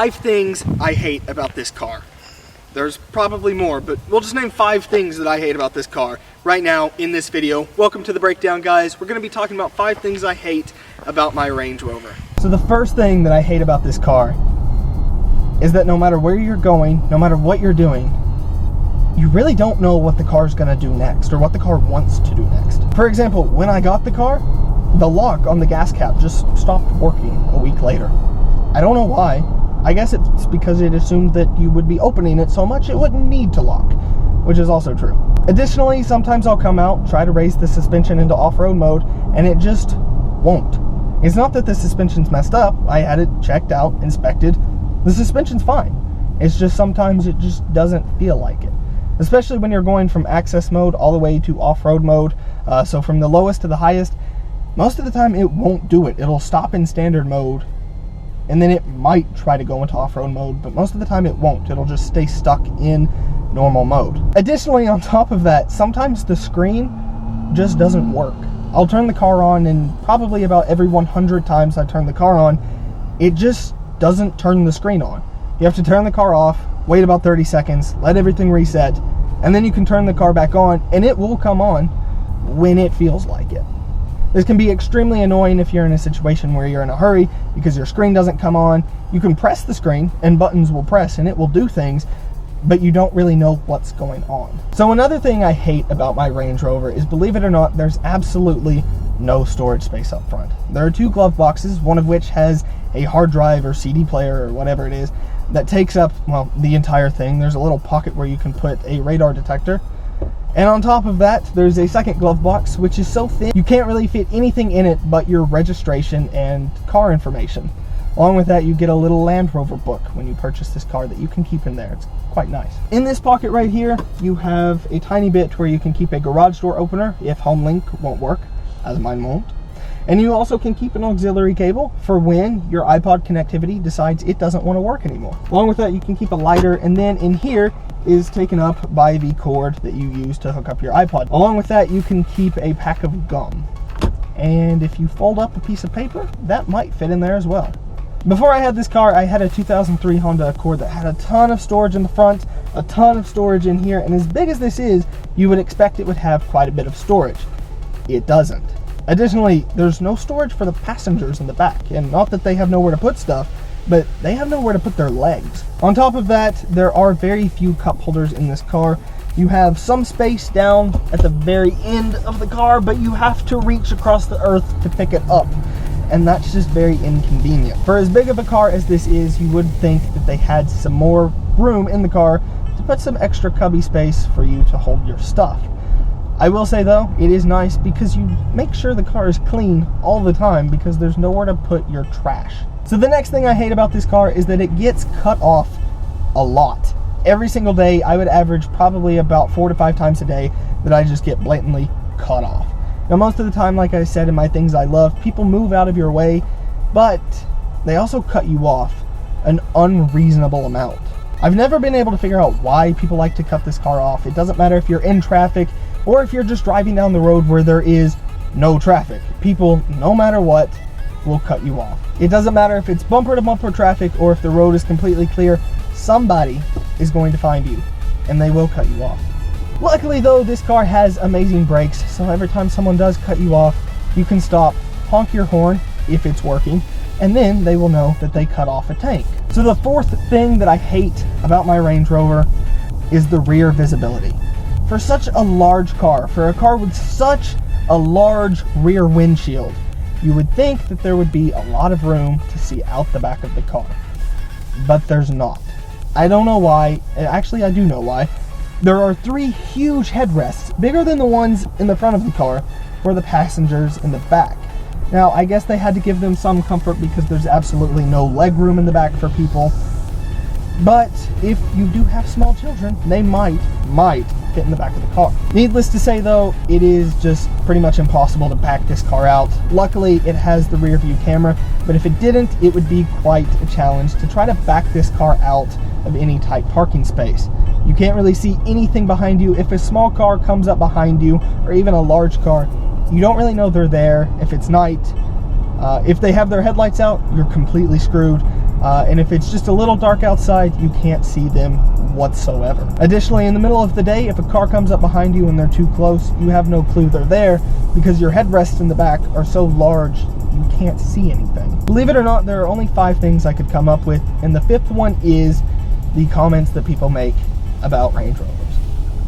5 things I hate about this car. There's probably more, but we'll just name 5 things that I hate about this car right now in this video. Welcome to the breakdown, guys. We're going to be talking about 5 things I hate about my Range Rover. So the first thing that I hate about this car is that no matter where you're going, no matter what you're doing, you really don't know what the car's going to do next or what the car wants to do next. For example, when I got the car, the lock on the gas cap just stopped working a week later. I don't know why. I guess it's because it assumed that you would be opening it so much it wouldn't need to lock, which is also true. Additionally, sometimes I'll come out, try to raise the suspension into off-road mode, and it just won't. It's not that the suspension's messed up. I had it checked out, inspected. The suspension's fine. It's just sometimes it just doesn't feel like it. Especially when you're going from access mode all the way to off-road mode. So from the lowest to the highest, most of the time it won't do it. It'll stop in standard mode, and then it might try to go into off-road mode, but most of the time it won't. It'll just stay stuck in normal mode. Additionally, on top of that, sometimes the screen just doesn't work. I'll turn the car on, and probably about every 100 times I turn the car on, it just doesn't turn the screen on. You have to turn the car off, wait about 30 seconds, let everything reset, and then you can turn the car back on, and it will come on when it feels like it. This can be extremely annoying if you're in a situation where you're in a hurry because your screen doesn't come on. You can press the screen and buttons will press and it will do things, but you don't really know what's going on. So another thing I hate about my Range Rover is, believe it or not, there's absolutely no storage space up front. There are 2 glove boxes, one of which has a hard drive or CD player or whatever it is that takes up, well, the entire thing. There's a little pocket where you can put a radar detector. And on top of that, there's a second glove box, which is so thin you can't really fit anything in it but your registration and car information. Along with that, you get a little Land Rover book when you purchase this car that you can keep in there. It's quite nice. In this pocket right here, you have a tiny bit where you can keep a garage door opener if HomeLink won't work, as mine won't. And you also can keep an auxiliary cable for when your iPod connectivity decides it doesn't want to work anymore. Along with that, you can keep a lighter, and then in here is taken up by the cord that you use to hook up your iPod. Along with that, you can keep a pack of gum. And if you fold up a piece of paper, that might fit in there as well. Before I had this car, I had a 2003 Honda Accord that had a ton of storage in the front, a ton of storage in here, and as big as this is, you would expect it would have quite a bit of storage. It doesn't. Additionally, there's no storage for the passengers in the back, and not that they have nowhere to put stuff, but they have nowhere to put their legs. On top of that, there are very few cup holders in this car. You have some space down at the very end of the car, but you have to reach across the earth to pick it up, and that's just very inconvenient. For as big of a car as this is, you would think that they had some more room in the car to put some extra cubby space for you to hold your stuff. I will say though, it is nice because you make sure the car is clean all the time because there's nowhere to put your trash. So the next thing I hate about this car is that it gets cut off a lot. Every single day, I would average probably about 4 to 5 times a day that I just get blatantly cut off. Now most of the time, like I said in my things I love, people move out of your way, but they also cut you off an unreasonable amount. I've never been able to figure out why people like to cut this car off. It doesn't matter if you're in traffic or if you're just driving down the road where there is no traffic. People, no matter what, will cut you off. It doesn't matter if it's bumper to bumper traffic or if the road is completely clear, somebody is going to find you and they will cut you off. Luckily though, this car has amazing brakes, so every time someone does cut you off, you can stop, honk your horn if it's working, and then they will know that they cut off a tank. So the fourth thing that I hate about my Range Rover is the rear visibility. For such a large car, for a car with such a large rear windshield, you would think that there would be a lot of room to see out the back of the car, but there's not. I don't know why. Actually, I do know why. There are 3 huge headrests, bigger than the ones in the front of the car, for the passengers in the back. Now, I guess they had to give them some comfort because there's absolutely no leg room in the back for people. But if you do have small children, they might fit in the back of the car. Needless to say though, it is just pretty much impossible to back this car out. Luckily, it has the rear view camera, but if it didn't, it would be quite a challenge to try to back this car out of any tight parking space. You can't really see anything behind you. If a small car comes up behind you, or even a large car, you don't really know they're there if it's night. If they have their headlights out, you're completely screwed. And if it's just a little dark outside, you can't see them whatsoever. Additionally, in the middle of the day, if a car comes up behind you and they're too close, you have no clue they're there because your headrests in the back are so large you can't see anything. Believe it or not, there are only 5 things I could come up with, and the 5th one is the comments that people make about Range Rovers.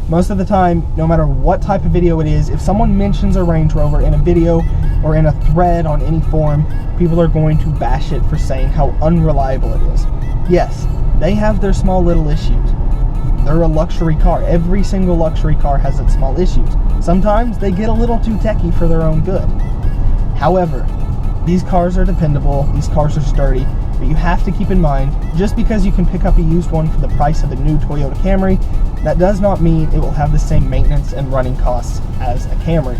Most of the time, no matter what type of video it is, if someone mentions a Range Rover in a video or in a thread on any forum, people are going to bash it for saying how unreliable it is. Yes, they have their small little issues. They're a luxury car. Every single luxury car has its small issues. Sometimes they get a little too techy for their own good. However, these cars are dependable, these cars are sturdy, but you have to keep in mind, just because you can pick up a used one for the price of a new Toyota Camry, that does not mean it will have the same maintenance and running costs as a Camry.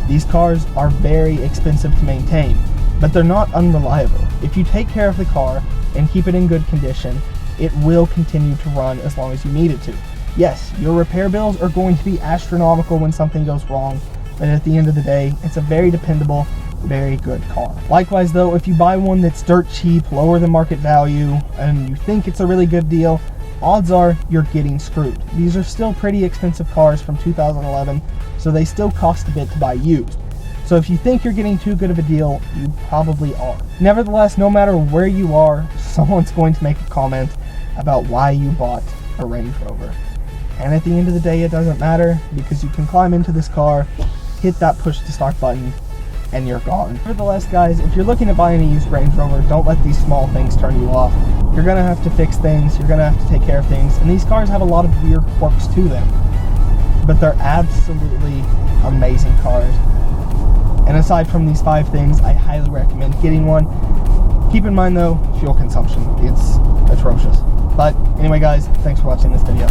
These cars are very expensive to maintain, but they're not unreliable. If you take care of the car and keep it in good condition, it will continue to run as long as you need it to. Yes, your repair bills are going to be astronomical when something goes wrong, but at the end of the day, it's a very dependable, very good car. Likewise though, if you buy one that's dirt cheap, lower than market value, and you think it's a really good deal, odds are you're getting screwed. These are still pretty expensive cars from 2011, so they still cost a bit to buy used. So if you think you're getting too good of a deal, you probably are. Nevertheless, no matter where you are, someone's going to make a comment about why you bought a Range Rover. And at the end of the day, it doesn't matter, because you can climb into this car, hit that push to start button, and you're gone. Nevertheless, guys, if you're looking at buying a used Range Rover, don't let these small things turn you off. You're gonna have to fix things, you're gonna have to take care of things, and these cars have a lot of weird quirks to them. But they're absolutely amazing cars. And aside from these 5 things, I highly recommend getting one. Keep in mind though, fuel consumption, it's atrocious. But anyway guys, thanks for watching this video.